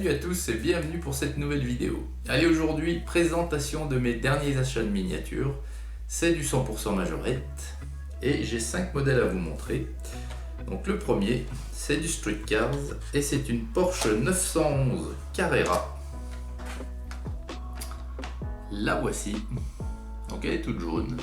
Salut à tous et bienvenue pour cette nouvelle vidéo. Allez, aujourd'hui, présentation de mes derniers achats de miniatures. C'est du 100% majorette et j'ai 5 modèles à vous montrer. Donc le premier, c'est du Street Cars et c'est une Porsche 911 Carrera. La voici. Donc elle est toute jaune.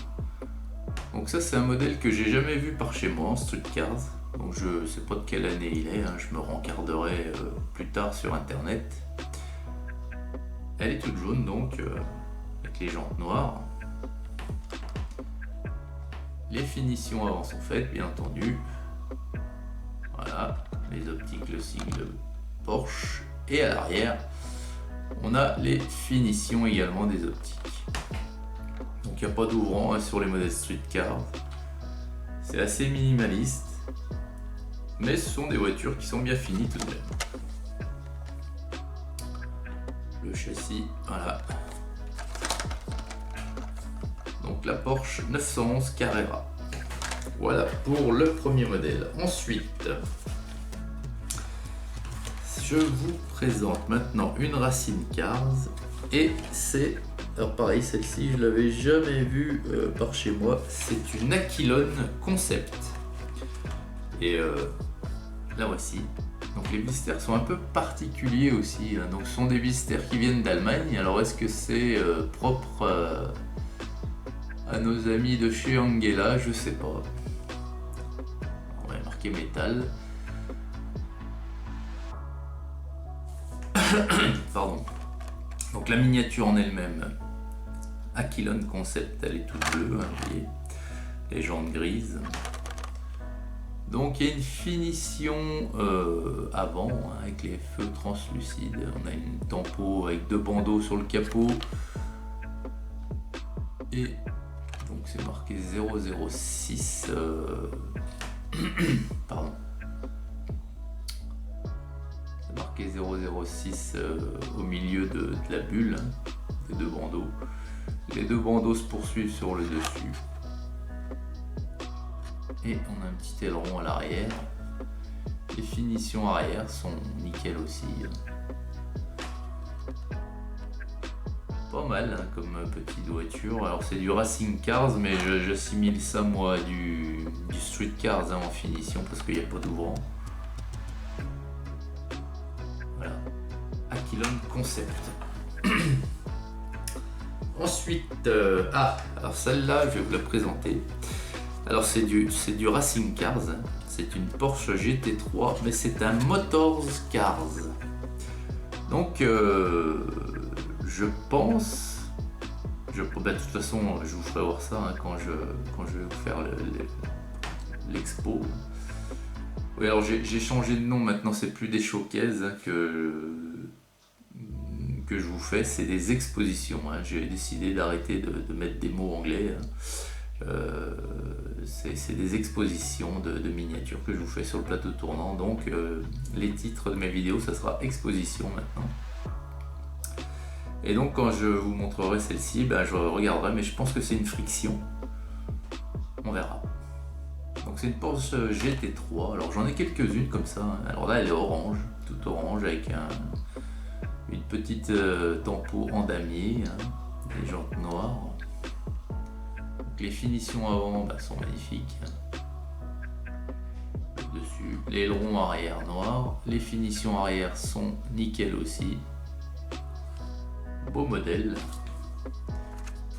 Donc ça c'est un modèle que j'ai jamais vu par chez moi en Street Cars. Donc je sais pas de quelle année il est, je me rencarderai plus tard sur internet. Elle est toute jaune donc, avec les jantes noires. Les finitions avant sont faites bien entendu. Voilà, les optiques, le sigle Porsche. Et à l'arrière, on a les finitions également des optiques. Donc il n'y a pas d'ouvrant sur les modèles Street Cars. C'est assez minimaliste. Mais ce sont des voitures qui sont bien finies tout de même. Le châssis, voilà. Donc la Porsche 911 Carrera. Voilà pour le premier modèle. Ensuite, je vous présente maintenant une Racing Cars. Et c'est, alors pareil, celle-ci je l'avais jamais vue par chez moi. C'est une Aquilon Concept. Et la voici. Donc les blisters sont un peu particuliers aussi. Donc ce sont des blisters qui viennent d'Allemagne. Alors est-ce que c'est propre à nos amis de chez Angela? Je sais pas. On va marquer métal. Pardon. Donc la miniature en elle-même, Aquilon Concept, elle est toute bleue, vous voyez. Les jantes grises. Donc il y a une finition avant avec les feux translucides. On a une tempo avec deux bandeaux sur le capot. Et donc c'est marqué 006. Pardon. C'est marqué 006 au milieu de la bulle, des deux bandeaux. Les deux bandeaux se poursuivent sur le dessus. Et on a un petit aileron à l'arrière. Les finitions arrière sont nickel aussi. Pas mal comme petite voiture. Alors c'est du Racing Cars, mais j'assimile ça moi du Street Cars en finition parce qu'il n'y a pas d'ouvrant. Voilà. Aquilon Concept. Ensuite, alors celle-là je vais vous la présenter. Alors c'est du Racing Cars, c'est une Porsche GT3, mais c'est un Motors Cars. Donc je pense, de toute façon je vous ferai voir ça quand je vais vous faire l'expo. Oui, alors j'ai changé de nom maintenant, c'est plus des showcases que je vous fais, c'est des expositions. J'ai décidé d'arrêter de mettre des mots anglais. C'est des expositions de miniatures que je vous fais sur le plateau tournant. Donc les titres de mes vidéos, ça sera exposition maintenant. Et donc quand je vous montrerai celle-ci, je regarderai, mais je pense que c'est une friction. On verra. Donc c'est une Porsche GT3. Alors j'en ai quelques-unes comme ça. Alors là elle est orange, toute orange avec une petite tempo en damier, des jantes noires. Les finitions avant sont magnifiques. Dessus, l'aileron arrière noir. Les finitions arrière sont nickel aussi. Beau modèle.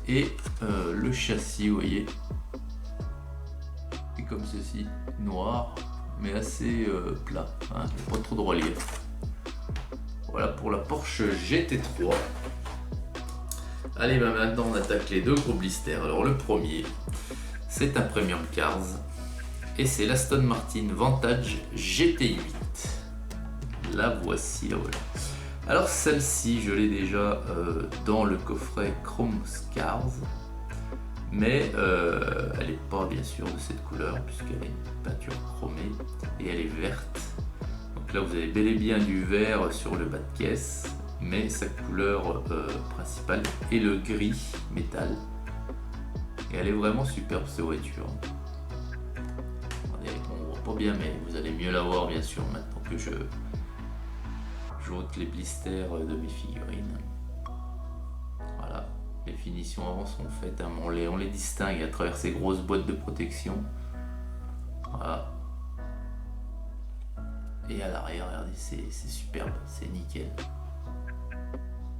Et le châssis, vous voyez, est comme ceci, noir, mais assez plat. Pas trop de relief. Voilà pour la Porsche GT3. Allez, maintenant on attaque les deux gros blisters. Alors le premier, c'est un Premium Cars et c'est l'Aston Martin Vantage GT8. La voici, la voilà. Alors celle-ci, je l'ai déjà dans le coffret Chrome Cars, mais elle n'est pas bien sûr de cette couleur puisqu'elle a une peinture chromée et elle est verte. Donc là vous avez bel et bien du vert sur le bas de caisse. Mais sa couleur principale est le gris métal. Et elle est vraiment superbe cette voiture. On voit pas bien, mais vous allez mieux la voir bien sûr maintenant que je flotte les blisters de mes figurines. Voilà, les finitions avant sont faites, hein, on les distingue à travers ces grosses boîtes de protection. Voilà. Et à l'arrière, regardez, c'est superbe, c'est nickel.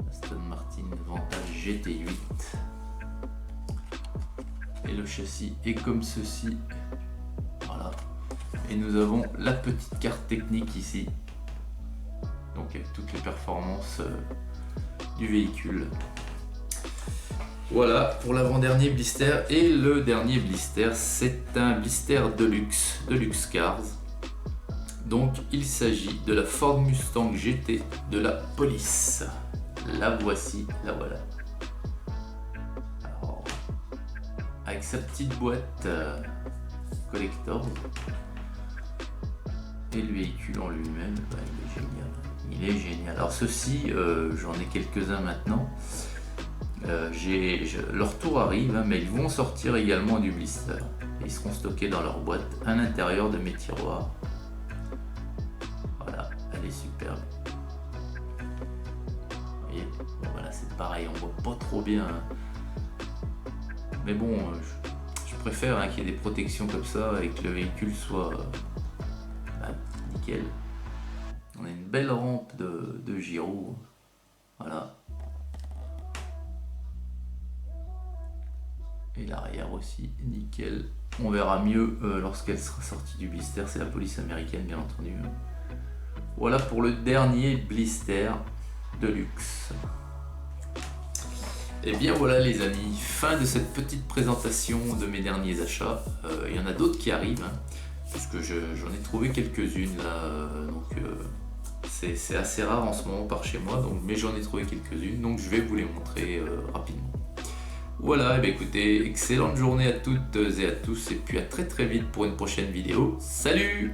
Aston Martin Vantage GT8. Et le châssis est comme ceci. Voilà. Et nous avons la petite carte technique ici. Donc avec toutes les performances du véhicule. Voilà pour l'avant-dernier blister. Et le dernier blister, c'est un blister Deluxe Cars. Donc il s'agit de la Ford Mustang GT de la police. La voici, la voilà. Alors, avec sa petite boîte collector. Et le véhicule en lui-même, bah, il est génial. Il est génial. Alors ceux-ci, j'en ai quelques-uns maintenant. Leur tour arrive, hein, mais ils vont sortir également du blister. Ils seront stockés dans leur boîte à l'intérieur de mes tiroirs. Voilà, elle est superbe. Vous voyez, bon, voilà, c'est pareil, on voit pas trop bien. Mais bon, je préfère hein, qu'il y ait des protections comme ça et que le véhicule soit nickel. On a une belle rampe de gyro. Voilà. Et l'arrière aussi, nickel. On verra mieux lorsqu'elle sera sortie du blister. C'est la police américaine, bien entendu. Voilà pour le dernier blister Deluxe. Et bien voilà les amis, fin de cette petite présentation de mes derniers achats. Il y en a d'autres qui arrivent, hein, puisque j'en ai trouvé quelques-unes là. C'est assez rare en ce moment par chez moi, donc, mais j'en ai trouvé quelques-unes, donc je vais vous les montrer rapidement. Voilà, et bien écoutez, excellente journée à toutes et à tous, et puis à très vite pour une prochaine vidéo. Salut!